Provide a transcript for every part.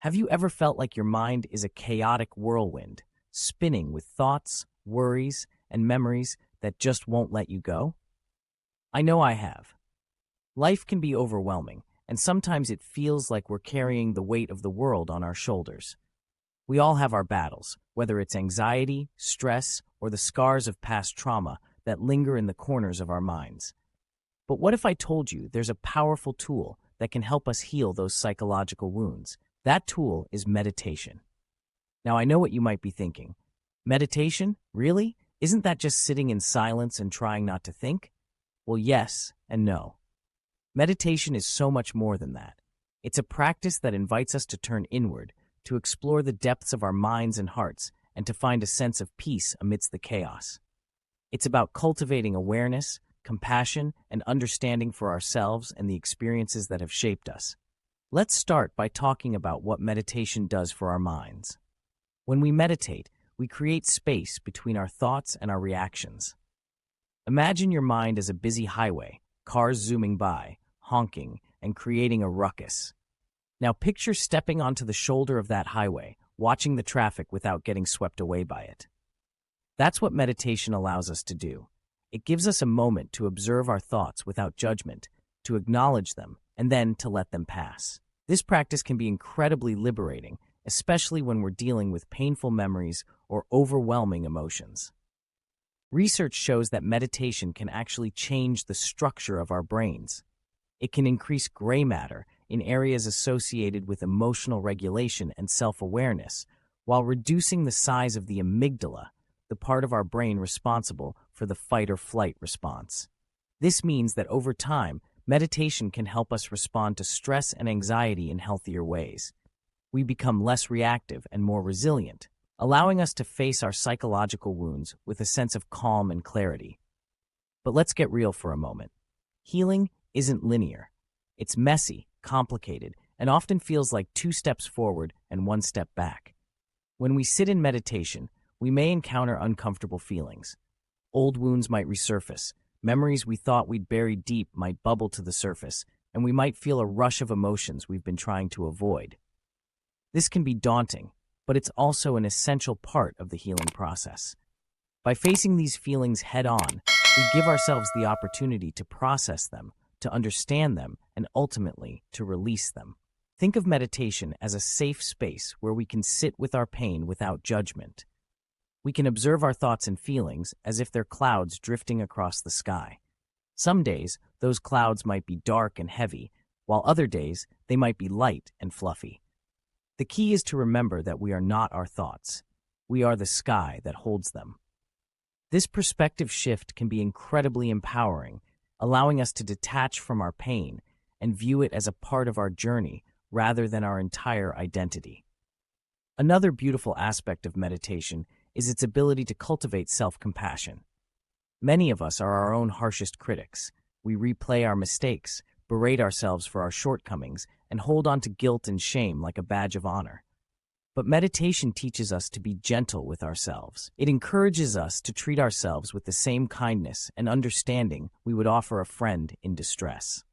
Have you ever felt like your mind is a chaotic whirlwind, spinning with thoughts, worries, and memories that just won't let you go? I know I have. Life can be overwhelming, and sometimes it feels like we're carrying the weight of the world on our shoulders. We all have our battles, whether it's anxiety, stress, or the scars of past trauma that linger in the corners of our minds. But what if I told you there's a powerful tool that can help us heal those psychological wounds? That tool is meditation. Now, I know what you might be thinking. Meditation? Really? Isn't that just sitting in silence and trying not to think? Well, yes and no. Meditation is so much more than that. It's a practice that invites us to turn inward, to explore the depths of our minds and hearts, and to find a sense of peace amidst the chaos. It's about cultivating awareness, compassion, and understanding for ourselves and the experiences that have shaped us. Let's start by talking about what meditation does for our minds. When we meditate, we create space between our thoughts and our reactions. Imagine your mind as a busy highway, cars zooming by, honking, and creating a ruckus. Now picture stepping onto the shoulder of that highway, watching the traffic without getting swept away by it. That's what meditation allows us to do. It gives us a moment to observe our thoughts without judgment, to acknowledge them, and then to let them pass. This practice can be incredibly liberating, especially when we're dealing with painful memories or overwhelming emotions. Research shows that meditation can actually change the structure of our brains. It can increase gray matter in areas associated with emotional regulation and self-awareness, while reducing the size of the amygdala, the part of our brain responsible for the fight-or-flight response. This means that over time, meditation can help us respond to stress and anxiety in healthier ways. We become less reactive and more resilient, allowing us to face our psychological wounds with a sense of calm and clarity. But let's get real for a moment. Healing isn't linear. It's messy, complicated, and often feels like 2 steps forward and 1 step back. When we sit in meditation, we may encounter uncomfortable feelings. Old wounds might resurface, memories we thought we'd buried deep might bubble to the surface, and we might feel a rush of emotions we've been trying to avoid. This can be daunting, but it's also an essential part of the healing process. By facing these feelings head-on, we give ourselves the opportunity to process them, to understand them, and ultimately to release them. Think of meditation as a safe space where we can sit with our pain without judgment. We can observe our thoughts and feelings as if they're clouds drifting across the sky. Some days, those clouds might be dark and heavy, while other days, they might be light and fluffy. The key is to remember that we are not our thoughts. We are the sky that holds them. This perspective shift can be incredibly empowering, allowing us to detach from our pain and view it as a part of our journey rather than our entire identity. Another beautiful aspect of meditation is its ability to cultivate self-compassion. Many of us are our own harshest critics. We replay our mistakes, berate ourselves for our shortcomings, and hold on to guilt and shame like a badge of honor. But meditation teaches us to be gentle with ourselves. It encourages us to treat ourselves with the same kindness and understanding we would offer a friend in distress.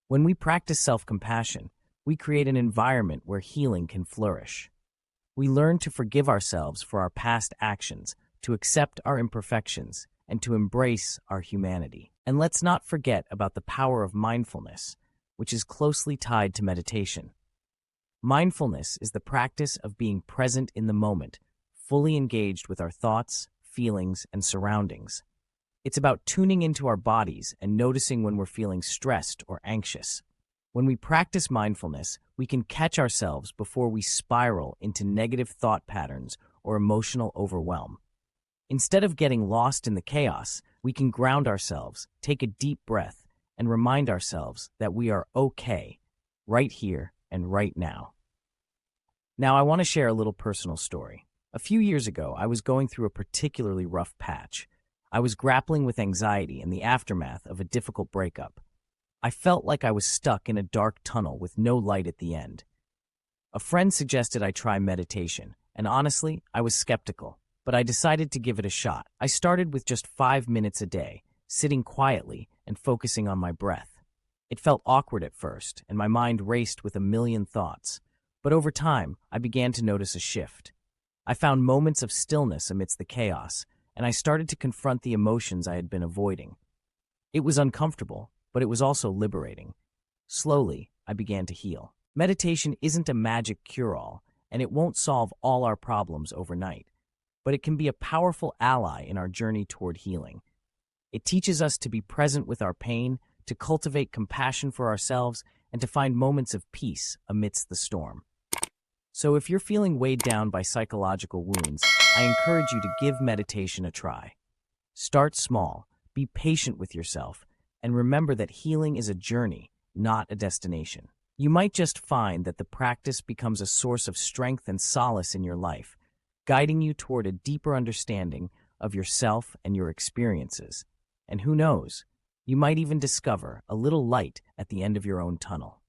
When we practice self-compassion, we create an environment where healing can flourish. We learn to forgive ourselves for our past actions, to accept our imperfections, and to embrace our humanity. And let's not forget about the power of mindfulness, which is closely tied to meditation. Mindfulness is the practice of being present in the moment, fully engaged with our thoughts, feelings, and surroundings. It's about tuning into our bodies and noticing when we're feeling stressed or anxious. When we practice mindfulness, we can catch ourselves before we spiral into negative thought patterns or emotional overwhelm. Instead of getting lost in the chaos, we can ground ourselves, take a deep breath, and remind ourselves that we are okay, right here and right now. Now, I want to share a little personal story. A few years ago, I was going through a particularly rough patch. I was grappling with anxiety in the aftermath of a difficult breakup. I felt like I was stuck in a dark tunnel with no light at the end. A friend suggested I try meditation, and honestly, I was skeptical, but I decided to give it a shot. I started with just 5 minutes a day, sitting quietly and focusing on my breath. It felt awkward at first, and my mind raced with a million thoughts. But over time, I began to notice a shift. I found moments of stillness amidst the chaos, and I started to confront the emotions I had been avoiding. It was uncomfortable, but it was also liberating. Slowly, I began to heal. Meditation isn't a magic cure-all, and it won't solve all our problems overnight, but it can be a powerful ally in our journey toward healing. It teaches us to be present with our pain, to cultivate compassion for ourselves, and to find moments of peace amidst the storm. So if you're feeling weighed down by psychological wounds, I encourage you to give meditation a try. Start small, be patient with yourself, and remember that healing is a journey, not a destination. You might just find that the practice becomes a source of strength and solace in your life, guiding you toward a deeper understanding of yourself and your experiences. And who knows, you might even discover a little light at the end of your own tunnel.